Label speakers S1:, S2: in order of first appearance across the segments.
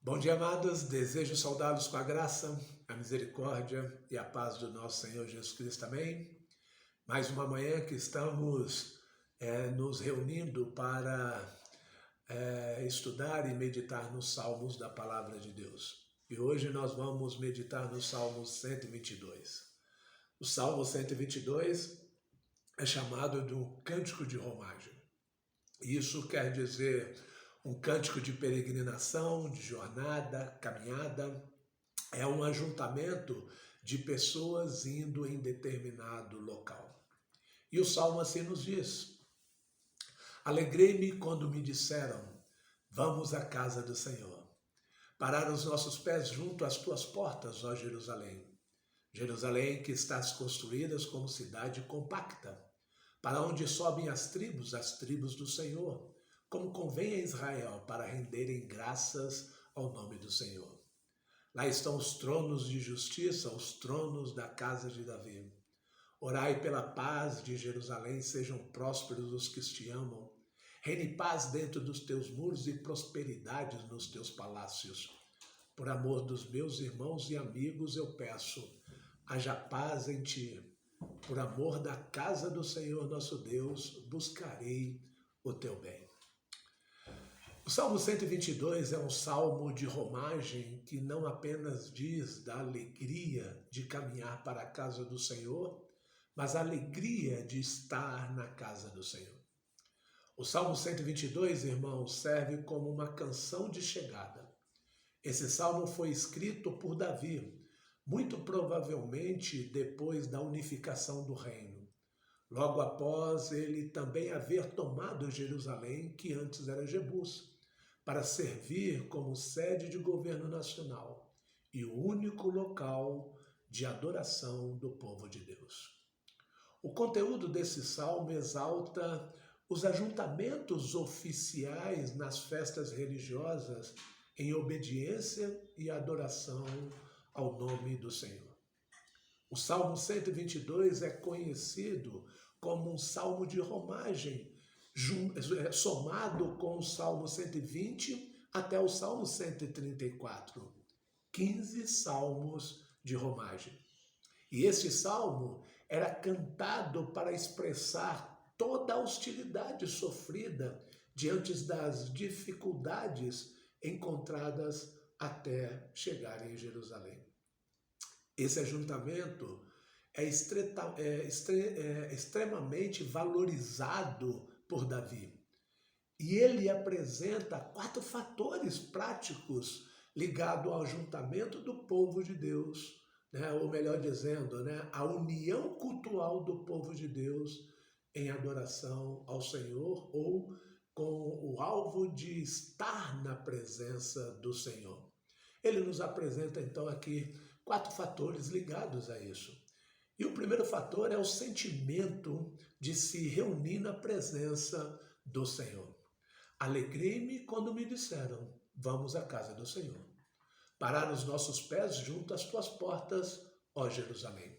S1: Bom dia, amados. Desejo saudá-los com a graça, a misericórdia e a paz do nosso Senhor Jesus Cristo. Amém? Mais uma manhã que estamos nos reunindo para estudar e meditar nos salmos da palavra de Deus. E hoje nós vamos meditar no Salmo 122. O Salmo 122 é chamado de um cântico de romagem. Isso quer dizer um cântico de peregrinação, de jornada, caminhada. É um ajuntamento de pessoas indo em determinado local. E o Salmo assim nos diz: Alegrei-me quando me disseram, vamos à casa do Senhor. Pararam os nossos pés junto às tuas portas, ó Jerusalém. Jerusalém que estás construídas como cidade compacta, para onde sobem as tribos do Senhor, como convém a Israel, para renderem graças ao nome do Senhor. Lá estão os tronos de justiça, os tronos da casa de Davi. Orai pela paz de Jerusalém, sejam prósperos os que te amam. Reine paz dentro dos teus muros e prosperidade nos teus palácios. Por amor dos meus irmãos e amigos eu peço, haja paz em ti. Por amor da casa do Senhor nosso Deus, buscarei o teu bem. O Salmo 122 é um salmo de romagem que não apenas diz da alegria de caminhar para a casa do Senhor, mas a alegria de estar na casa do Senhor. O Salmo 122, irmãos, serve como uma canção de chegada. Esse salmo foi escrito por Davi, muito provavelmente depois da unificação do reino. Logo após ele também haver tomado Jerusalém, que antes era Jebus, para servir como sede de governo nacional e o único local de adoração do povo de Deus. O conteúdo desse salmo exalta os ajuntamentos oficiais nas festas religiosas em obediência e adoração ao nome do Senhor. O Salmo 122 é conhecido como um salmo de romagem, somado com o Salmo 120 até o Salmo 134. 15 salmos de romagem. E esse salmo era cantado para expressar toda a hostilidade sofrida diante das dificuldades encontradas até chegarem em Jerusalém. Esse ajuntamento é extremamente valorizado por Davi. E ele apresenta 4 fatores práticos ligados ao ajuntamento do povo de Deus, ou melhor dizendo, a união cultural do povo de Deus em adoração ao Senhor ou com o alvo de estar na presença do Senhor. Ele nos apresenta então aqui 4 fatores ligados a isso. E o primeiro fator é o sentimento de se reunir na presença do Senhor. Alegrei-me quando me disseram, vamos à casa do Senhor. Parar os nossos pés junto às tuas portas, ó Jerusalém.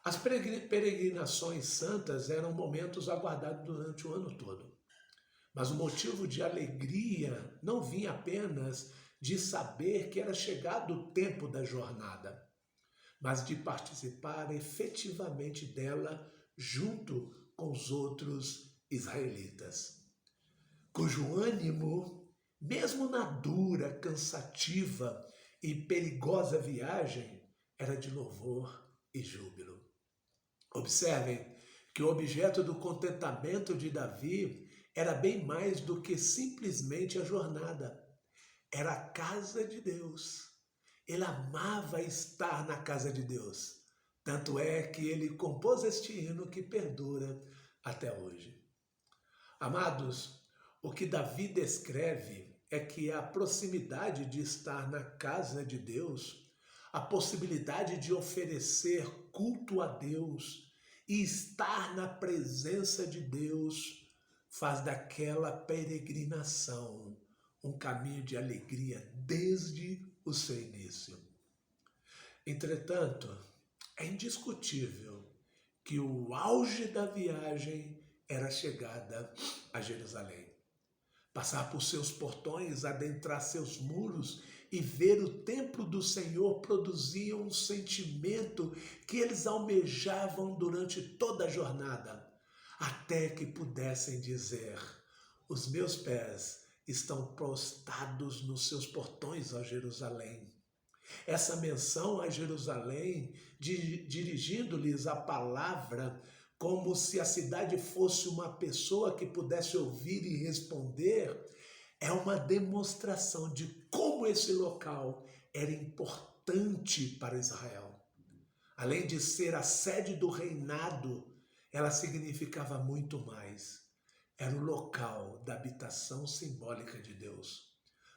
S1: As peregrinações santas eram momentos aguardados durante o ano todo. Mas o motivo de alegria não vinha apenas de saber que era chegado o tempo da jornada, mas de participar efetivamente dela junto com os outros israelitas, cujo ânimo, mesmo na dura, cansativa e perigosa viagem, era de louvor e júbilo. Observem que o objeto do contentamento de Davi era bem mais do que simplesmente a jornada. Era a casa de Deus. Ele amava estar na casa de Deus. Tanto é que ele compôs este hino que perdura até hoje. Amados, o que Davi descreve é que a proximidade de estar na casa de Deus, a possibilidade de oferecer culto a Deus e estar na presença de Deus faz daquela peregrinação um caminho de alegria desde o seu início. Entretanto, é indiscutível que o auge da viagem era a chegada a Jerusalém. passar por seus portões, adentrar seus muros e ver o templo do Senhor produzia um sentimento que eles almejavam durante toda a jornada, até que pudessem dizer: os meus pés estão prostrados nos seus portões, ó Jerusalém. Essa menção a Jerusalém, dirigindo-lhes a palavra como se a cidade fosse uma pessoa que pudesse ouvir e responder, é uma demonstração de como esse local era importante para Israel. Além de ser a sede do reinado, ela significava muito mais. Era o local da habitação simbólica de Deus.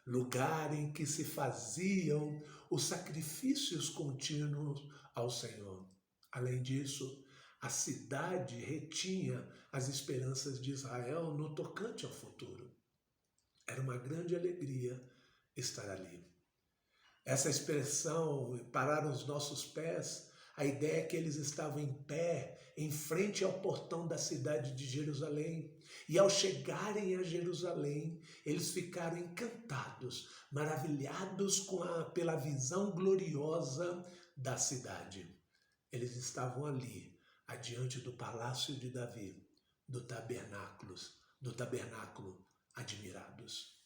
S1: Lugar em que se faziam os sacrifícios contínuos ao Senhor. Além disso, a cidade retinha as esperanças de Israel no tocante ao futuro. Era uma grande alegria estar ali. Essa expressão, parar os nossos pés, a ideia é que eles estavam em pé, em frente ao portão da cidade de Jerusalém. E ao chegarem a Jerusalém, eles ficaram encantados, maravilhados pela visão gloriosa da cidade. Eles estavam ali, adiante do palácio de Davi, do tabernáculo, admirados.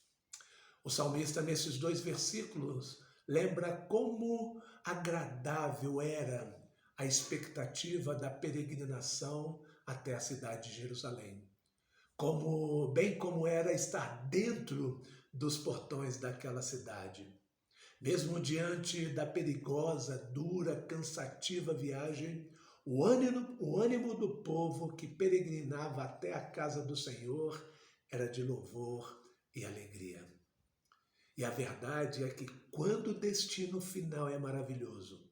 S1: O salmista, nesses 2 versículos, lembra como agradável era a expectativa da peregrinação até a cidade de Jerusalém. Bem como era estar dentro dos portões daquela cidade. Mesmo diante da perigosa, dura, cansativa viagem, o ânimo do povo que peregrinava até a casa do Senhor era de louvor e alegria. E a verdade é que quando o destino final é maravilhoso,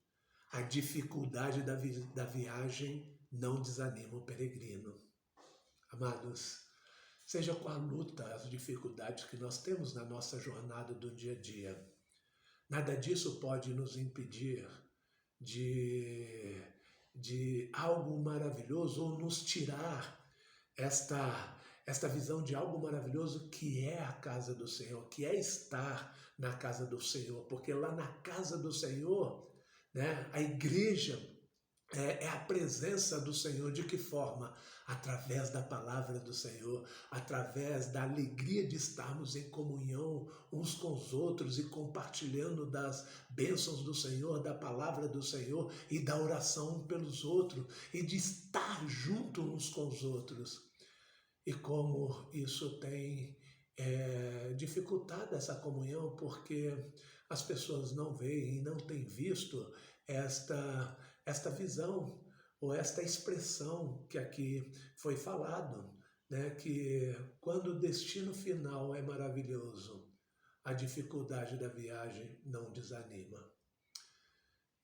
S1: a dificuldade da viagem não desanima o peregrino. Amados, seja qual a luta, as dificuldades que nós temos na nossa jornada do dia a dia, nada disso pode nos impedir de algo maravilhoso ou nos tirar esta visão de algo maravilhoso que é a casa do Senhor, que é estar na casa do Senhor, porque lá na casa do Senhor, né, a igreja é a presença do Senhor. De que forma? Através da palavra do Senhor, através da alegria de estarmos em comunhão uns com os outros e compartilhando das bênçãos do Senhor, da palavra do Senhor e da oração pelos outros e de estar junto uns com os outros. E como isso tem dificultado essa comunhão, porque as pessoas não veem e não têm visto esta visão ou esta expressão que aqui foi falado, né? Que quando o destino final é maravilhoso, a dificuldade da viagem não desanima.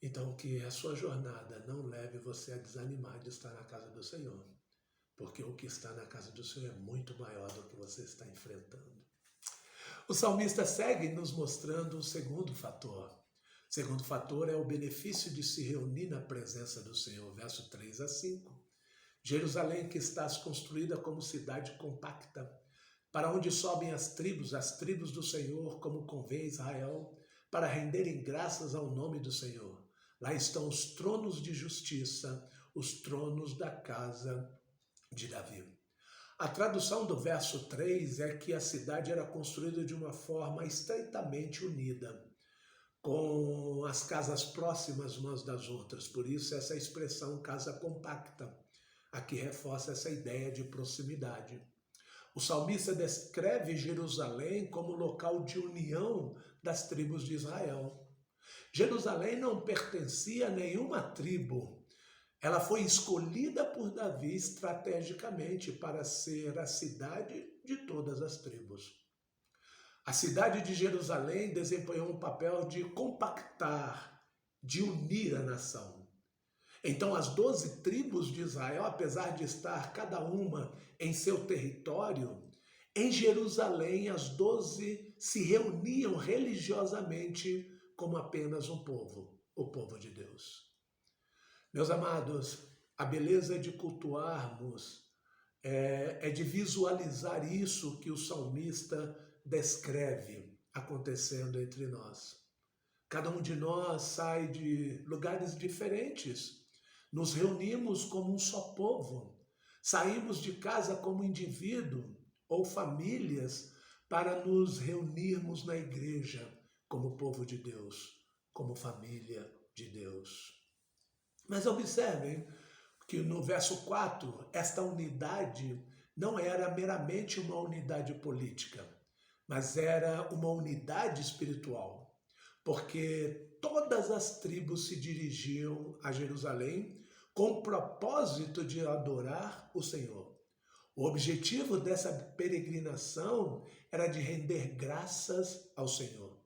S1: Então que a sua jornada não leve você a desanimar de estar na casa do Senhor, porque o que está na casa do Senhor é muito maior do que você está enfrentando. O salmista segue nos mostrando um segundo fator. O segundo fator é o benefício de se reunir na presença do Senhor, verso 3 a 5. Jerusalém, que estás construída como cidade compacta, para onde sobem as tribos do Senhor, como convém Israel, para renderem graças ao nome do Senhor. Lá estão os tronos de justiça, os tronos da casa de Davi. A tradução do verso 3 é que a cidade era construída de uma forma estreitamente unida, com as casas próximas umas das outras. Por isso essa expressão casa compacta, aqui reforça essa ideia de proximidade. O salmista descreve Jerusalém como local de união das tribos de Israel. Jerusalém não pertencia a nenhuma tribo. Ela foi escolhida por Davi estrategicamente para ser a cidade de todas as tribos. A cidade de Jerusalém desempenhou um papel de compactar, de unir a nação. Então as 12 tribos de Israel, apesar de estar cada uma em seu território, em Jerusalém as 12 se reuniam religiosamente como apenas um povo, o povo de Deus. Meus amados, a beleza de cultuarmos é de visualizar isso que o salmista descreve acontecendo entre nós. Cada um de nós sai de lugares diferentes, nos reunimos como um só povo, saímos de casa como indivíduo ou famílias para nos reunirmos na igreja como povo de Deus, como família de Deus. Mas observem que no verso 4, esta unidade não era meramente uma unidade política, mas era uma unidade espiritual, porque todas as tribos se dirigiam a Jerusalém com o propósito de adorar o Senhor. O objetivo dessa peregrinação era de render graças ao Senhor.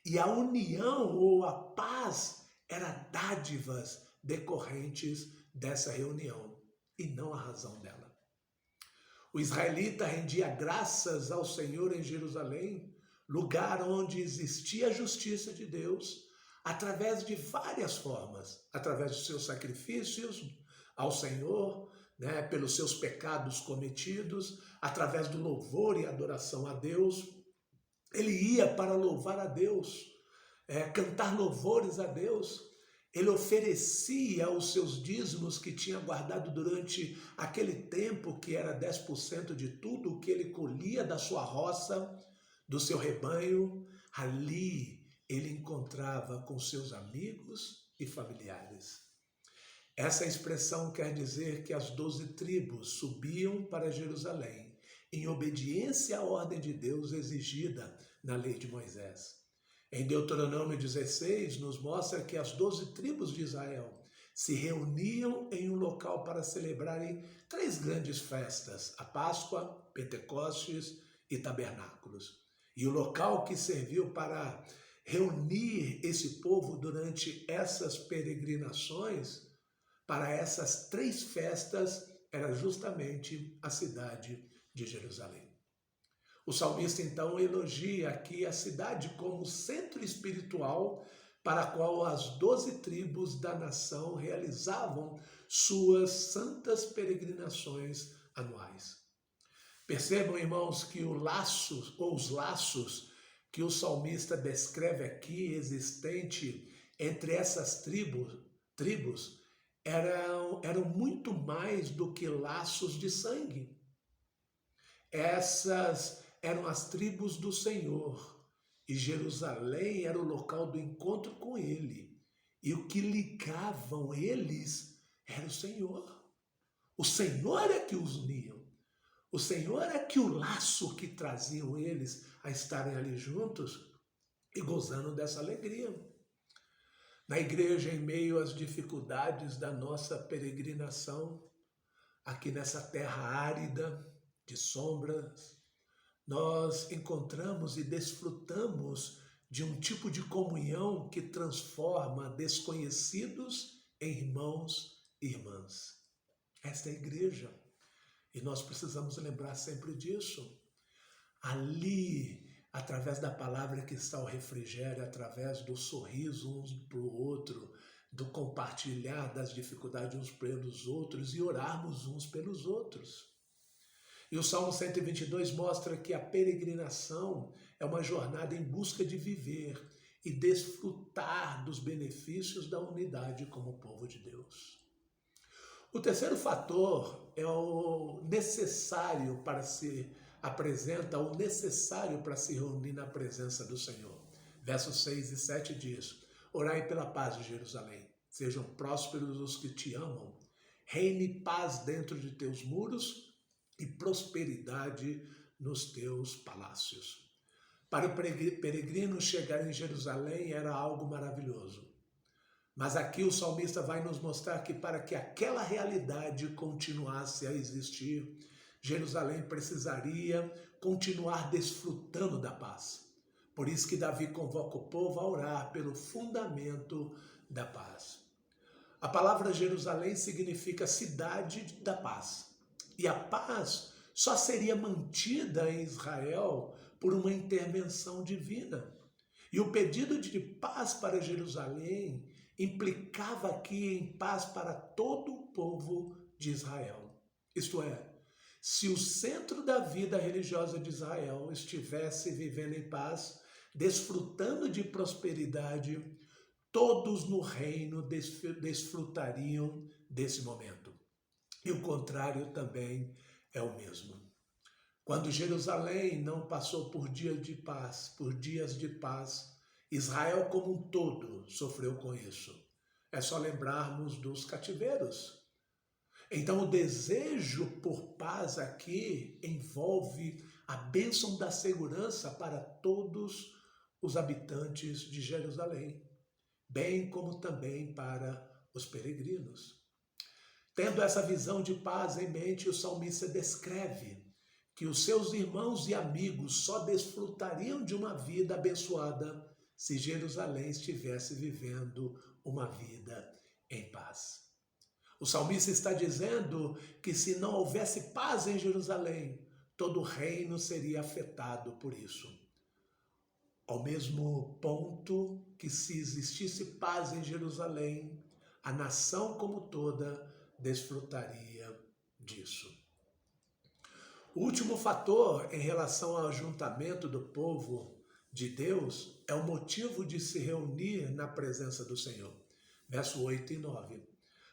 S1: E a união ou a paz era dádivas decorrentes dessa reunião e não a razão dela. O israelita rendia graças ao Senhor em Jerusalém, lugar onde existia a justiça de Deus, através de várias formas, através dos seus sacrifícios ao Senhor, pelos seus pecados cometidos, através do louvor e adoração a Deus. Ele ia para louvar a Deus, cantar louvores a Deus. Ele oferecia os seus dízimos que tinha guardado durante aquele tempo, que era 10% de tudo o que ele colhia da sua roça, do seu rebanho. Ali ele encontrava com seus amigos e familiares. Essa expressão quer dizer que as 12 tribos subiam para Jerusalém em obediência à ordem de Deus exigida na lei de Moisés. Em Deuteronômio 16, nos mostra que as 12 tribos de Israel se reuniam em um local para celebrarem 3 grandes festas, a Páscoa, Pentecostes e Tabernáculos. E o local que serviu para reunir esse povo durante essas peregrinações, para essas 3 festas, era justamente a cidade de Jerusalém. O salmista então elogia aqui a cidade como centro espiritual para a qual as 12 tribos da nação realizavam suas santas peregrinações anuais. Percebam, irmãos, que os laços que o salmista descreve aqui existente entre essas tribos eram muito mais do que laços de sangue. Essas eram as tribos do Senhor, e Jerusalém era o local do encontro com ele. E o que ligavam eles era o Senhor. O Senhor é que os uniam. O Senhor é que o laço que traziam eles a estarem ali juntos e gozando dessa alegria. Na igreja, em meio às dificuldades da nossa peregrinação, aqui nessa terra árida, de sombras, nós encontramos e desfrutamos de um tipo de comunhão que transforma desconhecidos em irmãos e irmãs. Esta é a igreja. E nós precisamos lembrar sempre disso. Ali, através da palavra que está o refrigério, através do sorriso uns para o outro, do compartilhar das dificuldades uns pelos outros e orarmos uns pelos outros. E o Salmo 122 mostra que a peregrinação é uma jornada em busca de viver e desfrutar dos benefícios da unidade como povo de Deus. O terceiro fator é o necessário para se reunir na presença do Senhor. Versos 6 e 7 diz: Orai pela paz de Jerusalém, sejam prósperos os que te amam, reine paz dentro de teus muros e prosperidade nos teus palácios. Para o peregrino chegar em Jerusalém era algo maravilhoso. Mas aqui o salmista vai nos mostrar que para que aquela realidade continuasse a existir, Jerusalém precisaria continuar desfrutando da paz. Por isso que Davi convoca o povo a orar pelo fundamento da paz. A palavra Jerusalém significa cidade da paz. E a paz só seria mantida em Israel por uma intervenção divina. E o pedido de paz para Jerusalém implicava aqui em paz para todo o povo de Israel. Isto é, se o centro da vida religiosa de Israel estivesse vivendo em paz, desfrutando de prosperidade, todos no reino desfrutariam desse momento. E o contrário também é o mesmo. Quando Jerusalém não passou por dias de paz, Israel como um todo sofreu com isso. É só lembrarmos dos cativeiros. Então, o desejo por paz aqui envolve a bênção da segurança para todos os habitantes de Jerusalém, bem como também para os peregrinos. Tendo essa visão de paz em mente, o salmista descreve que os seus irmãos e amigos só desfrutariam de uma vida abençoada se Jerusalém estivesse vivendo uma vida em paz. O salmista está dizendo que se não houvesse paz em Jerusalém, todo o reino seria afetado por isso. Ao mesmo ponto que se existisse paz em Jerusalém, a nação como toda desfrutaria disso. O último fator em relação ao ajuntamento do povo de Deus é o motivo de se reunir na presença do Senhor. Verso 8 e 9.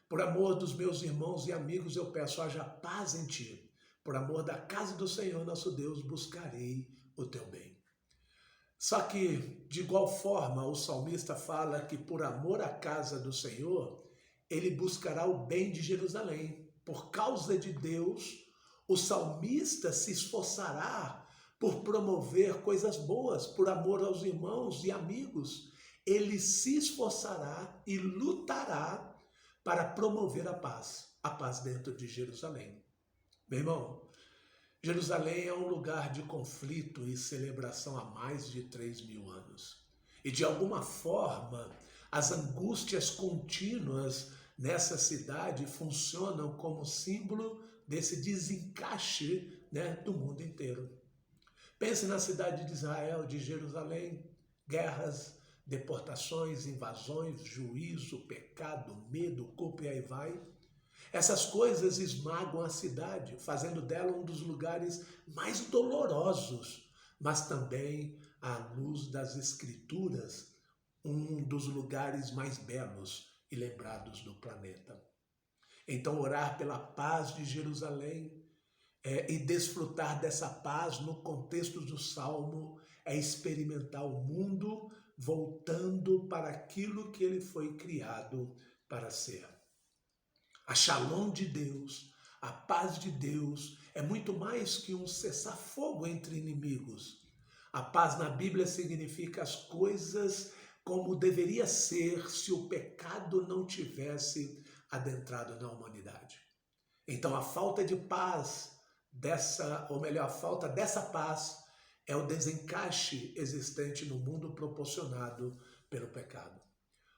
S1: Por amor dos meus irmãos e amigos, eu peço, haja paz em ti. Por amor da casa do Senhor, nosso Deus, buscarei o teu bem. Só que, de igual forma, o salmista fala que por amor à casa do Senhor, ele buscará o bem de Jerusalém. Por causa de Deus, o salmista se esforçará por promover coisas boas, por amor aos irmãos e amigos. Ele se esforçará e lutará para promover a paz dentro de Jerusalém. Meu irmão, Jerusalém é um lugar de conflito e celebração há mais de 3.000 anos. E de alguma forma, as angústias contínuas nessa cidade funcionam como símbolo desse desencaixe, do mundo inteiro. Pense na cidade de Israel, de Jerusalém, guerras, deportações, invasões, juízo, pecado, medo, culpa e aí vai. Essas coisas esmagam a cidade, fazendo dela um dos lugares mais dolorosos, mas também, à luz das Escrituras, um dos lugares mais belos e lembrados do planeta. Então, orar pela paz de Jerusalém e desfrutar dessa paz no contexto do Salmo é experimentar o mundo voltando para aquilo que ele foi criado para ser. A shalom de Deus, a paz de Deus, é muito mais que um cessar-fogo entre inimigos. A paz na Bíblia significa as coisas como deveria ser se o pecado não tivesse adentrado na humanidade. Então a falta de paz a falta dessa paz é o desencaixe existente no mundo proporcionado pelo pecado.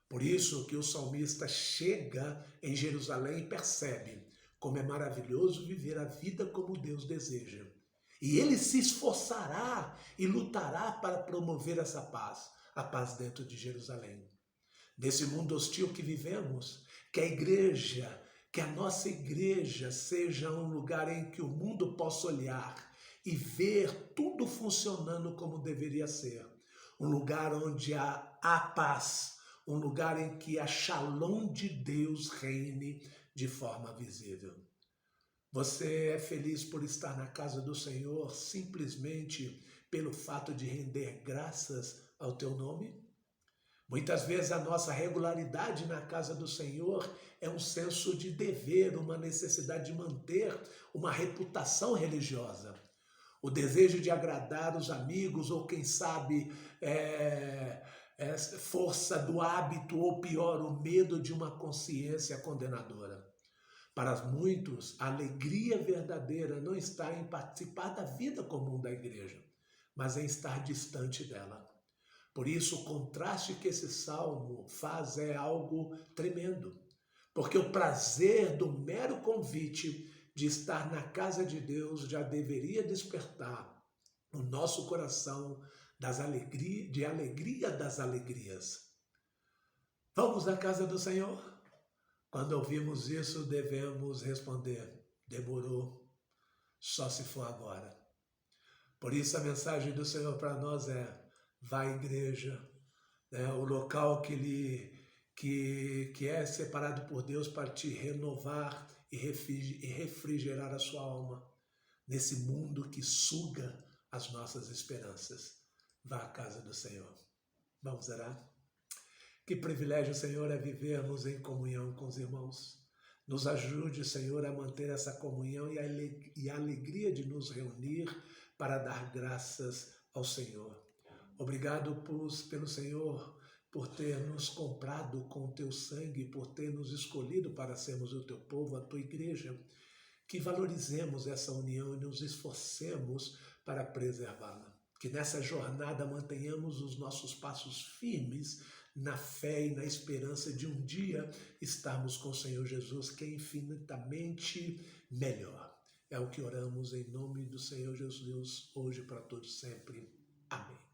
S1: Por isso que o salmista chega em Jerusalém e percebe como é maravilhoso viver a vida como Deus deseja. E ele se esforçará e lutará para promover essa paz, a paz dentro de Jerusalém. Nesse mundo hostil que vivemos, que a nossa igreja seja um lugar em que o mundo possa olhar e ver tudo funcionando como deveria ser. Um lugar onde há paz, um lugar em que a shalom de Deus reine de forma visível. Você é feliz por estar na casa do Senhor simplesmente pelo fato de render graças ao teu nome? Muitas vezes a nossa regularidade na casa do Senhor é um senso de dever, uma necessidade de manter uma reputação religiosa. O desejo de agradar os amigos ou, quem sabe, força do hábito ou, pior, o medo de uma consciência condenadora. Para muitos, a alegria verdadeira não está em participar da vida comum da igreja, mas em estar distante dela. Por isso, o contraste que esse salmo faz é algo tremendo, porque o prazer do mero convite de estar na casa de Deus já deveria despertar o nosso coração de alegria das alegrias. Vamos à casa do Senhor? Quando ouvimos isso, devemos responder: demorou. só se for agora. Por isso a mensagem do Senhor para nós é: vá à igreja, né? O local que é separado por Deus para te renovar e refrigerar a sua alma nesse mundo que suga as nossas esperanças. Vá à casa do Senhor. Vamos orar? Que privilégio, Senhor, é vivermos em comunhão com os irmãos. Nos ajude, Senhor, a manter essa comunhão e a alegria de nos reunir para dar graças ao Senhor. Obrigado pelo Senhor, por ter nos comprado com o teu sangue, por ter nos escolhido para sermos o teu povo, a tua igreja. Que valorizemos essa união e nos esforcemos para preservá-la. Que nessa jornada mantenhamos os nossos passos firmes na fé e na esperança de um dia estarmos com o Senhor Jesus, que é infinitamente melhor. É o que oramos em nome do Senhor Jesus, hoje para todos sempre. Amém.